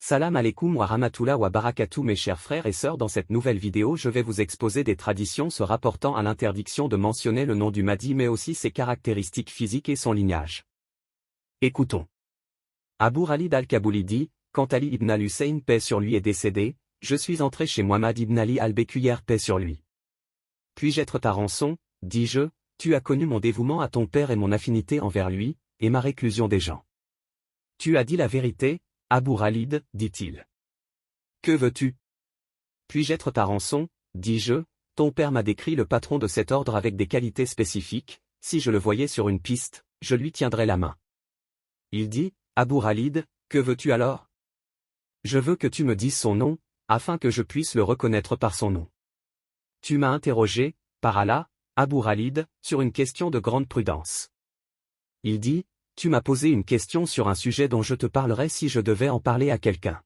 Salam alaikum wa rahmatullah wa barakatuh mes chers frères et sœurs, dans cette nouvelle vidéo je vais vous exposer des traditions se rapportant à l'interdiction de mentionner le nom du Mahdi mais aussi ses caractéristiques physiques et son lignage. Écoutons. Abu Khalid al-Kabouli dit, quand Ali ibn al-Hussein paix sur lui est décédé, je suis entré chez Muhammad ibn Ali al-Bekuyère paix sur lui. Puis-je être ta rançon, dis-je, tu as connu mon dévouement à ton père et mon affinité envers lui, et ma réclusion des gens. Tu as dit la vérité, Abu Khalid, dit-il. Que veux-tu? Puis-je être ta rançon, dis-je, ton père m'a décrit le patron de cet ordre avec des qualités spécifiques, si je le voyais sur une piste, je lui tiendrais la main. Il dit, Abu Khalid, que veux-tu alors? Je veux que tu me dises son nom, afin que je puisse le reconnaître par son nom. Tu m'as interrogé, par Allah, Abu Khalid, sur une question de grande prudence. Il dit, tu m'as posé une question sur un sujet dont je te parlerai si je devais en parler à quelqu'un.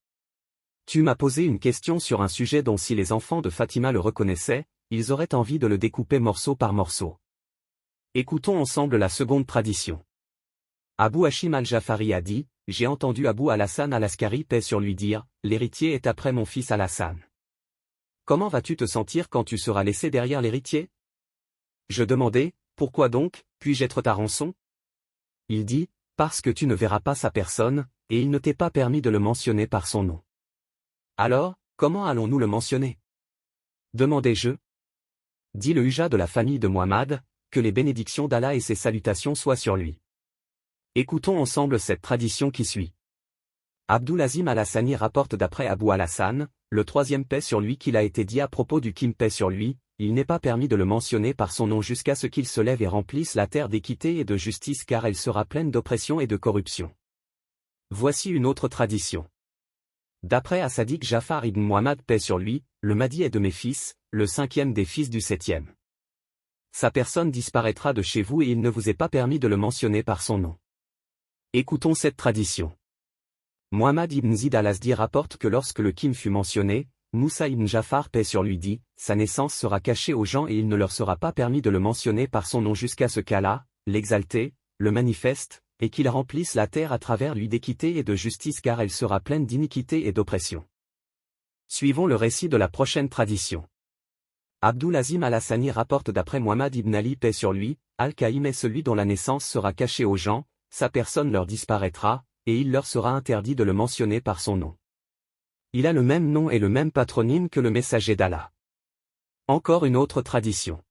Tu m'as posé une question sur un sujet dont si les enfants de Fatima le reconnaissaient, ils auraient envie de le découper morceau par morceau. Écoutons ensemble la seconde tradition. Abu Hashim al-Jafari a dit, j'ai entendu Abu al-Hassan al-Askari paix sur lui dire, l'héritier est après mon fils al-Hassan. Comment vas-tu te sentir quand tu seras laissé derrière l'héritier? Je demandai, pourquoi donc, puis-je être ta rançon? Il dit, parce que tu ne verras pas sa personne, et il ne t'est pas permis de le mentionner par son nom. Alors, comment allons-nous le mentionner? Demandai-je. Dit le Huja de la famille de Muhammad, que les bénédictions d'Allah et ses salutations soient sur lui. Écoutons ensemble cette tradition qui suit. Abdulazim al-Hassani rapporte d'après Abu al-Hassan, le troisième paix sur lui qu'il a été dit à propos du Kim paix sur lui, il n'est pas permis de le mentionner par son nom jusqu'à ce qu'il se lève et remplisse la terre d'équité et de justice car elle sera pleine d'oppression et de corruption. Voici une autre tradition. D'après As-Sadiq Jafar ibn Muhammad paix sur lui, le Mahdi est de mes fils, le cinquième des fils du septième. Sa personne disparaîtra de chez vous et il ne vous est pas permis de le mentionner par son nom. Écoutons cette tradition. Muhammad ibn Zid al-Azdi rapporte que lorsque le Kim fut mentionné, Moussa ibn Jafar paix sur lui dit, sa naissance sera cachée aux gens et il ne leur sera pas permis de le mentionner par son nom jusqu'à ce qu'Allah, l'exalté, le manifeste, et qu'il remplisse la terre à travers lui d'équité et de justice car elle sera pleine d'iniquité et d'oppression. Suivons le récit de la prochaine tradition. Abdulazim al-Hassani rapporte d'après Muhammad ibn Ali paix sur lui, Al-Kaïm est celui dont la naissance sera cachée aux gens, sa personne leur disparaîtra, et il leur sera interdit de le mentionner par son nom. Il a le même nom et le même patronyme que le messager d'Allah. Encore une autre tradition.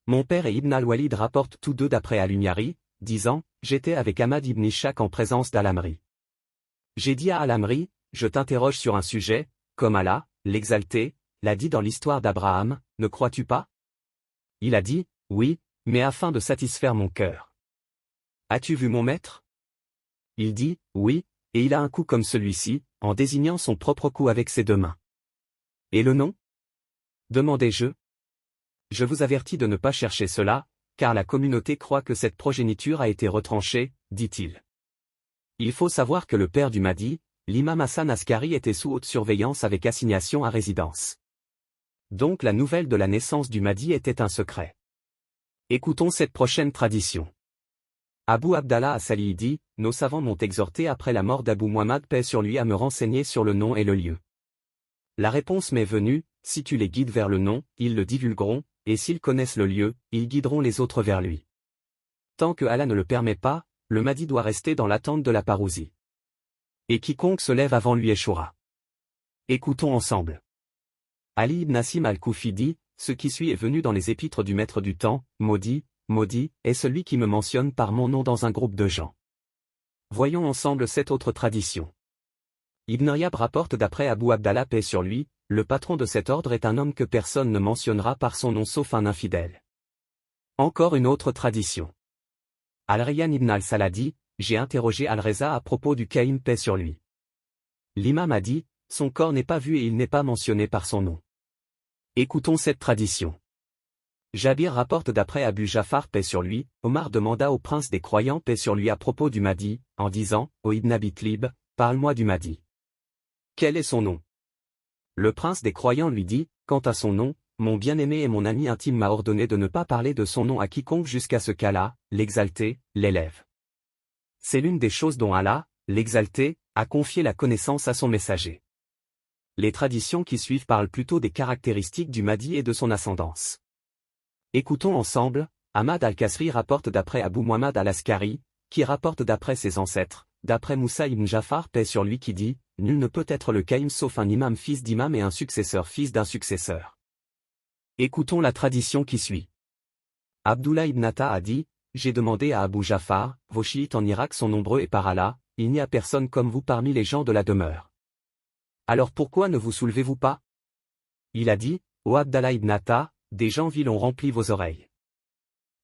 Mon père et Ibn al-Walid rapportent tous deux d'après Al-Umyari, disant, j'étais avec Ahmad ibn Ishaq en présence d'Al-Amri. J'ai dit à Al-Amri, je t'interroge sur un sujet, comme Allah, l'exalté, l'a dit dans l'histoire d'Abraham, ne crois-tu pas? Il a dit, oui, mais afin de satisfaire mon cœur. As-tu vu mon maître? Il dit, oui, et il a un cou comme celui-ci, en désignant son propre cou avec ses deux mains. Et le nom? Demandai-je. Je vous avertis de ne pas chercher cela, car la communauté croit que cette progéniture a été retranchée, dit-il. Il faut savoir que le père du Mahdi, l'imam Hassan Askari était sous haute surveillance avec assignation à résidence. Donc la nouvelle de la naissance du Mahdi était un secret. Écoutons cette prochaine tradition. Abu Abdallah as-Sali dit, nos savants m'ont exhorté après la mort d'Abu Muhammad paix sur lui à me renseigner sur le nom et le lieu. La réponse m'est venue, si tu les guides vers le nom, ils le divulgueront, et s'ils connaissent le lieu, ils guideront les autres vers lui. Tant que Allah ne le permet pas, le Mahdi doit rester dans l'attente de la parousie. Et quiconque se lève avant lui échouera. Écoutons ensemble. Ali ibn Asim al-Koufi dit, ce qui suit est venu dans les épîtres du maître du temps, maudit, est celui qui me mentionne par mon nom dans un groupe de gens. Voyons ensemble cette autre tradition. Ibn Riyab rapporte d'après Abu Abdallah paix sur lui, le patron de cet ordre est un homme que personne ne mentionnera par son nom sauf un infidèle. Encore une autre tradition. Al-Rayyan ibn al-Saladi, j'ai interrogé Al-Reza à propos du Kaïm paix sur lui. L'imam a dit, son corps n'est pas vu et il n'est pas mentionné par son nom. Écoutons cette tradition. Jabir rapporte d'après Abu Jafar paix sur lui, Omar demanda au prince des croyants paix sur lui à propos du Mahdi, en disant, ô Ibn Abi Tlib, parle-moi du Mahdi. Quel est son nom? Le prince des croyants lui dit, quant à son nom, mon bien-aimé et mon ami intime m'a ordonné de ne pas parler de son nom à quiconque jusqu'à ce qu'Allah, l'exalté, l'élève. C'est l'une des choses dont Allah, l'exalté, a confié la connaissance à son messager. Les traditions qui suivent parlent plutôt des caractéristiques du Mahdi et de son ascendance. Écoutons ensemble. Ahmad al-Kasri rapporte d'après Abu Muhammad al-Askari, qui rapporte d'après ses ancêtres, d'après Moussa ibn Jafar paix sur lui qui dit, nul ne peut être le Qaïm sauf un imam fils d'imam et un successeur fils d'un successeur. Écoutons la tradition qui suit. Abdullah ibn Atta a dit, j'ai demandé à Abu Jafar, vos chiites en Irak sont nombreux et par Allah, il n'y a personne comme vous parmi les gens de la demeure. Alors pourquoi ne vous soulevez-vous pas? Il a dit, ô Abdallah ibn Atta, des gens vils ont rempli vos oreilles.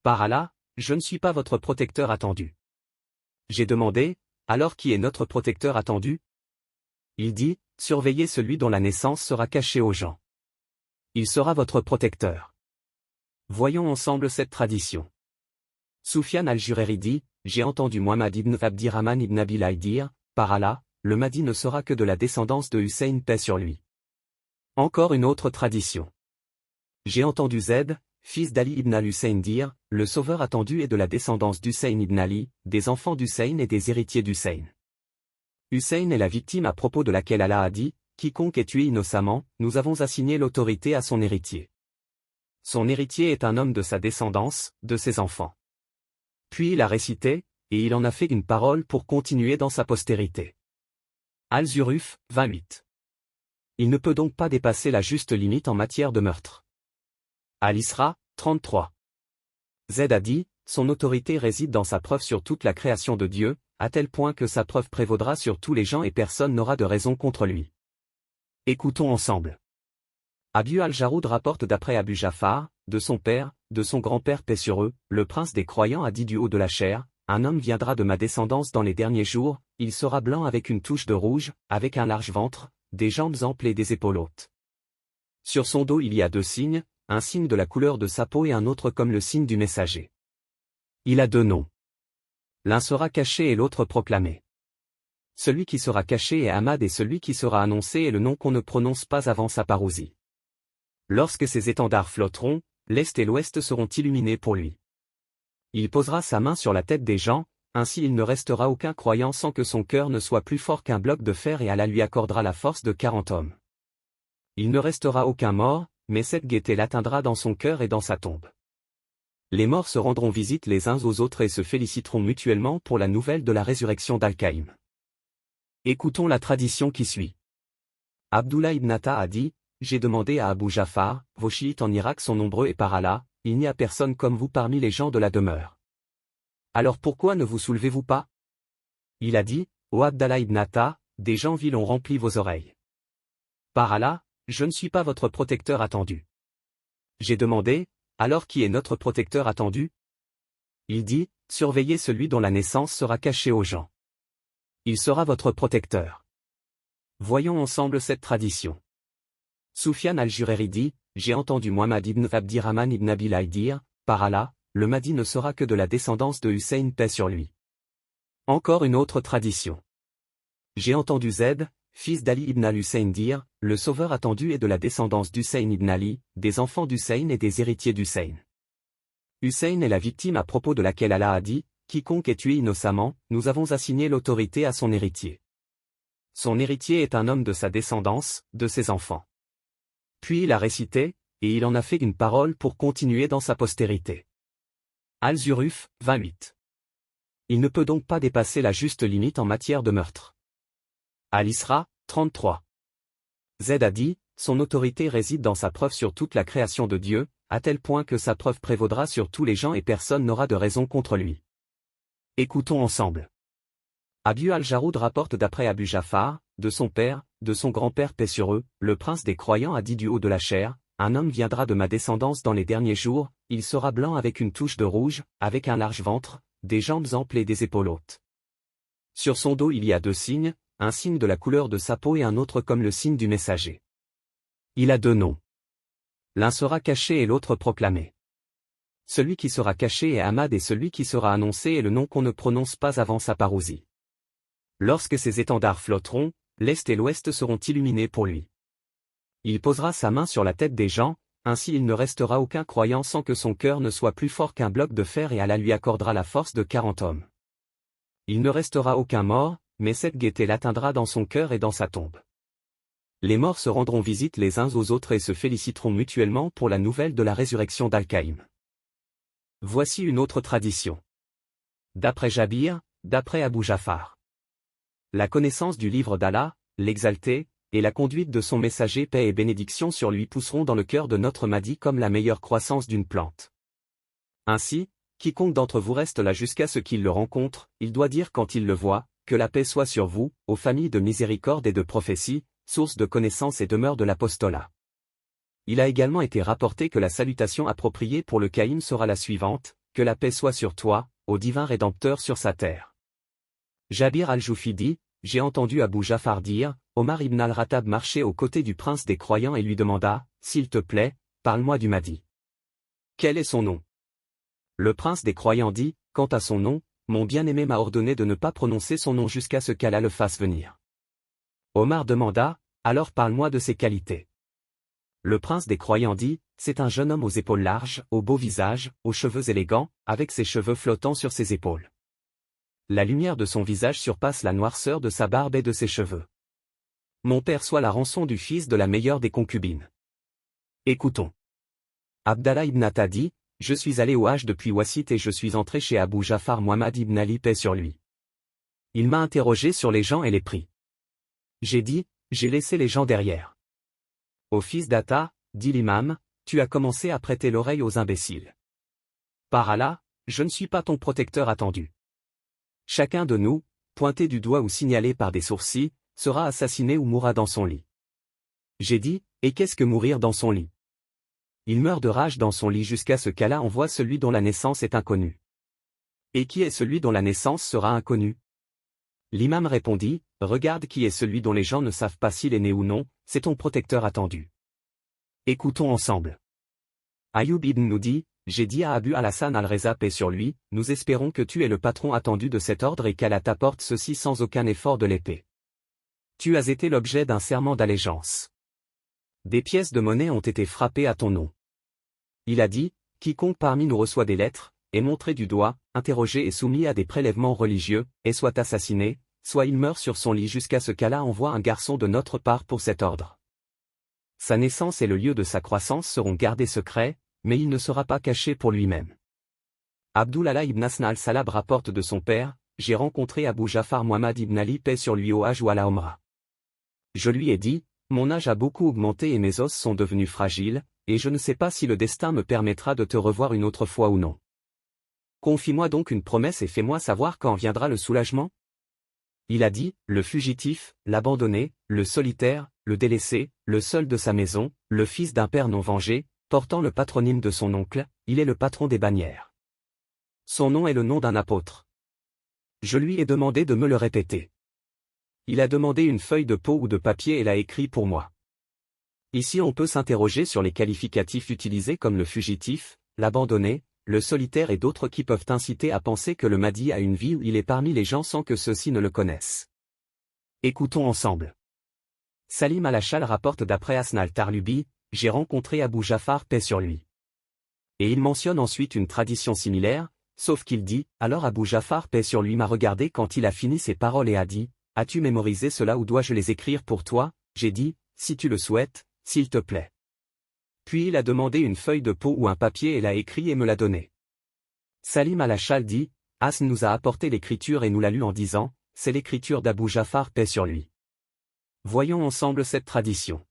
Par Allah, je ne suis pas votre protecteur attendu. J'ai demandé, alors qui est notre protecteur attendu? Il dit, surveillez celui dont la naissance sera cachée aux gens. Il sera votre protecteur. Voyons ensemble cette tradition. Soufiane al-Jureri dit, j'ai entendu Muhammad ibn Abdirrahman ibn Abilay dire, par Allah, le Mahdi ne sera que de la descendance de Hussein paix sur lui. Encore une autre tradition. J'ai entendu Zaid, fils d'Ali ibn al-Hussein dire, le sauveur attendu est de la descendance d'Hussein ibn Ali, des enfants d'Hussein et des héritiers d'Hussein. Hussein est la victime à propos de laquelle Allah a dit, quiconque est tué innocemment, nous avons assigné l'autorité à son héritier. Son héritier est un homme de sa descendance, de ses enfants. Puis il a récité, et il en a fait une parole pour continuer dans sa postérité. Al-Zuruf, 28. Il ne peut donc pas dépasser la juste limite en matière de meurtre. Al-Isra, 33. Zaid a dit, son autorité réside dans sa preuve sur toute la création de Dieu, à tel point que sa preuve prévaudra sur tous les gens et personne n'aura de raison contre lui. Écoutons ensemble. Abu al-Jaroud rapporte d'après Abu Jafar, de son père, de son grand-père paix sur eux, le prince des croyants a dit du haut de la chair, un homme viendra de ma descendance dans les derniers jours, il sera blanc avec une touche de rouge, avec un large ventre, des jambes amples et des épaules hautes. Sur son dos il y a deux signes, un signe de la couleur de sa peau et un autre comme le signe du messager. Il a deux noms. L'un sera caché et l'autre proclamé. Celui qui sera caché est Ahmad et celui qui sera annoncé est le nom qu'on ne prononce pas avant sa parousie. Lorsque ses étendards flotteront, l'Est et l'Ouest seront illuminés pour lui. Il posera sa main sur la tête des gens, ainsi il ne restera aucun croyant sans que son cœur ne soit plus fort qu'un bloc de fer et Allah lui accordera la force de 40 hommes. Il ne restera aucun mort, mais cette gaieté l'atteindra dans son cœur et dans sa tombe. Les morts se rendront visite les uns aux autres et se féliciteront mutuellement pour la nouvelle de la résurrection d'Al-Qaïm. Écoutons la tradition qui suit. Abdullah ibn Atta a dit, j'ai demandé à Abu Jafar, vos chiites en Irak sont nombreux et par Allah, il n'y a personne comme vous parmi les gens de la demeure. Alors pourquoi ne vous soulevez-vous pas? Il a dit, ô Abdallah ibn Atta, des gens vils ont rempli vos oreilles. Par Allah, je ne suis pas votre protecteur attendu. J'ai demandé, alors qui est notre protecteur attendu? Il dit, surveillez celui dont la naissance sera cachée aux gens. Il sera votre protecteur. Voyons ensemble cette tradition. Soufiane al-Jureri dit, j'ai entendu Muhammad ibn Abdirrahman ibn Abilay dire, par Allah, le Mahdi ne sera que de la descendance de Hussein paix sur lui. Encore une autre tradition. J'ai entendu Zaid, fils d'Ali ibn al-Hussein dire, le sauveur attendu est de la descendance d'Hussein ibn Ali, des enfants d'Hussein et des héritiers d'Hussein. Hussein est la victime à propos de laquelle Allah a dit, quiconque est tué innocemment, nous avons assigné l'autorité à son héritier. Son héritier est un homme de sa descendance, de ses enfants. Puis il a récité, et il en a fait une parole pour continuer dans sa postérité. Al-Zuruf, 28. Il ne peut donc pas dépasser la juste limite en matière de meurtre. Al-Isra, 33. Zaid a dit, son autorité réside dans sa preuve sur toute la création de Dieu, à tel point que sa preuve prévaudra sur tous les gens et personne n'aura de raison contre lui. Écoutons ensemble. Abu al-Jaroud rapporte d'après Abu Jafar, de son père, de son grand-père paix sur eux, le prince des croyants a dit du haut de la chair, un homme viendra de ma descendance dans les derniers jours, il sera blanc avec une touche de rouge, avec un large ventre, des jambes amples et des épaules hautes. Sur son dos il y a deux signes, un signe de la couleur de sa peau et un autre comme le signe du messager. Il a deux noms. L'un sera caché et l'autre proclamé. Celui qui sera caché est Ahmad et celui qui sera annoncé est le nom qu'on ne prononce pas avant sa parousie. Lorsque ses étendards flotteront, l'Est et l'Ouest seront illuminés pour lui. Il posera sa main sur la tête des gens, ainsi il ne restera aucun croyant sans que son cœur ne soit plus fort qu'un bloc de fer et Allah lui accordera la force de 40 hommes. Il ne restera aucun mort, mais cette gaieté l'atteindra dans son cœur et dans sa tombe. Les morts se rendront visite les uns aux autres et se féliciteront mutuellement pour la nouvelle de la résurrection d'Al-Qaïm. Voici une autre tradition. D'après Jabir, d'après Abu Jafar. La connaissance du livre d'Allah, l'exalté, et la conduite de son messager paix et bénédiction sur lui pousseront dans le cœur de notre Mahdi comme la meilleure croissance d'une plante. Ainsi, quiconque d'entre vous reste là jusqu'à ce qu'il le rencontre, il doit dire quand il le voit, que la paix soit sur vous, aux familles de miséricorde et de prophétie, source de connaissance et demeure de l'apostolat. Il a également été rapporté que la salutation appropriée pour le Qaïm sera la suivante, que la paix soit sur toi, ô divin Rédempteur sur sa terre. Jabir al-Joufi dit, j'ai entendu Abu Jafar dire, Omar ibn al-Rattab marchait aux côtés du prince des croyants et lui demanda, s'il te plaît, parle-moi du Mahdi. Quel est son nom? Le prince des croyants dit, quant à son nom, mon bien-aimé m'a ordonné de ne pas prononcer son nom jusqu'à ce qu'Allah le fasse venir. Omar demanda, alors parle-moi de ses qualités. Le prince des croyants dit, c'est un jeune homme aux épaules larges, au beau visage, aux cheveux élégants, avec ses cheveux flottants sur ses épaules. La lumière de son visage surpasse la noirceur de sa barbe et de ses cheveux. Mon père soit la rançon du fils de la meilleure des concubines. Écoutons. Abdallah ibn Atta dit, je suis allé au Hajj depuis Wassit et je suis entré chez Abu Jafar Muhammad ibn Ali paix sur lui. Il m'a interrogé sur les gens et les prix. J'ai dit, j'ai laissé les gens derrière. Ô fils d'Atta, dit l'imam, tu as commencé à prêter l'oreille aux imbéciles. Par Allah, je ne suis pas ton protecteur attendu. Chacun de nous, pointé du doigt ou signalé par des sourcils, sera assassiné ou mourra dans son lit. J'ai dit, et qu'est-ce que mourir dans son lit? Il meurt de rage dans son lit jusqu'à ce qu'Allah envoie celui dont la naissance est inconnue. Et qui est celui dont la naissance sera inconnue? L'imam répondit, regarde qui est celui dont les gens ne savent pas s'il est né ou non, c'est ton protecteur attendu. Écoutons ensemble. Ayoub ibn nous dit, j'ai dit à Abu al-Hassan al-Reza paix sur lui, nous espérons que tu es le patron attendu de cet ordre et qu'Allah t'apporte ceci sans aucun effort de l'épée. Tu as été l'objet d'un serment d'allégeance. Des pièces de monnaie ont été frappées à ton nom. Il a dit, quiconque parmi nous reçoit des lettres, est montré du doigt, interrogé et soumis à des prélèvements religieux, et soit assassiné, soit il meurt sur son lit jusqu'à ce qu'Allah envoie un garçon de notre part pour cet ordre. Sa naissance et le lieu de sa croissance seront gardés secrets, mais il ne sera pas caché pour lui-même. Abdullah ibn Asna al-Salab rapporte de son père, j'ai rencontré Abu Jafar Muhammad ibn Ali paix sur lui au Hajj ou à la Omra. Je lui ai dit, mon âge a beaucoup augmenté et mes os sont devenus fragiles, et je ne sais pas si le destin me permettra de te revoir une autre fois ou non. Confie-moi donc une promesse et fais-moi savoir quand viendra le soulagement. Il a dit, le fugitif, l'abandonné, le solitaire, le délaissé, le seul de sa maison, le fils d'un père non vengé, portant le patronyme de son oncle, il est le patron des bannières. Son nom est le nom d'un apôtre. Je lui ai demandé de me le répéter. Il a demandé une feuille de peau ou de papier et l'a écrit pour moi. Ici on peut s'interroger sur les qualificatifs utilisés comme le fugitif, l'abandonné, le solitaire et d'autres qui peuvent inciter à penser que le Mahdi a une vie où il est parmi les gens sans que ceux-ci ne le connaissent. Écoutons ensemble. Salim al-Ashal rapporte d'après Hassan al-Tarlubi, j'ai rencontré Abu Jafar paix sur lui. Et il mentionne ensuite une tradition similaire, sauf qu'il dit, alors Abu Jafar paix sur lui m'a regardé quand il a fini ses paroles et a dit, as-tu mémorisé cela ou dois-je les écrire pour toi? J'ai dit, si tu le souhaites, s'il te plaît. Puis il a demandé une feuille de peau ou un papier et l'a écrit et me l'a donné. Salim al-Ashal dit, Hassan nous a apporté l'écriture et nous l'a lu en disant, c'est l'écriture d'Abu Jafar paix sur lui. Voyons ensemble cette tradition.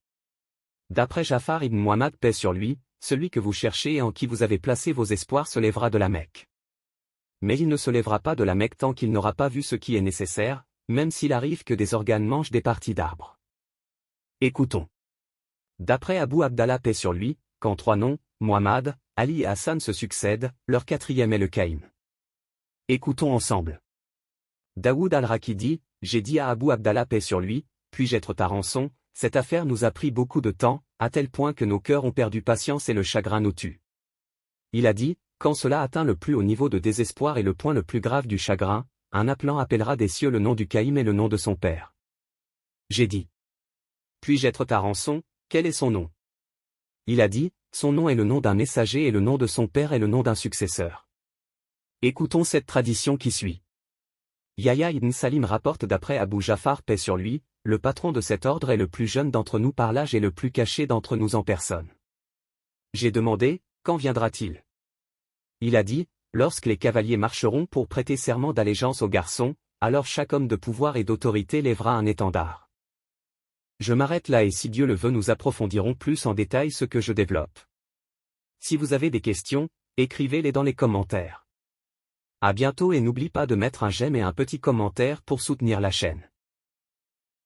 D'après Jafar ibn Muhammad paix sur lui, celui que vous cherchez et en qui vous avez placé vos espoirs se lèvera de la Mecque. Mais il ne se lèvera pas de la Mecque tant qu'il n'aura pas vu ce qui est nécessaire, même s'il arrive que des organes mangent des parties d'arbres. Écoutons. D'après Abu Abdallah paix sur lui, quand trois noms, Muhammad, Ali et Hassan se succèdent, leur quatrième est le Qaïm. Écoutons ensemble. Daoud al-Raki dit, j'ai dit à Abu Abdallah paix sur lui, puis-je être ta rançon, cette affaire nous a pris beaucoup de temps, à tel point que nos cœurs ont perdu patience et le chagrin nous tue. Il a dit, quand cela atteint le plus haut niveau de désespoir et le point le plus grave du chagrin, un appelant appellera des cieux le nom du Qaïm et le nom de son père. J'ai dit. Puis-je être ta rançon, quel est son nom? Il a dit, son nom est le nom d'un messager et le nom de son père est le nom d'un successeur. Écoutons cette tradition qui suit. Yahya ibn Salim rapporte d'après Abu Ja'far paix sur lui, le patron de cet ordre est le plus jeune d'entre nous par l'âge et le plus caché d'entre nous en personne. J'ai demandé, quand viendra-t-il? Il a dit, lorsque les cavaliers marcheront pour prêter serment d'allégeance aux garçons, alors chaque homme de pouvoir et d'autorité lèvera un étendard. Je m'arrête là et si Dieu le veut nous approfondirons plus en détail ce que je développe. Si vous avez des questions, écrivez-les dans les commentaires. À bientôt et n'oublie pas de mettre un j'aime et un petit commentaire pour soutenir la chaîne.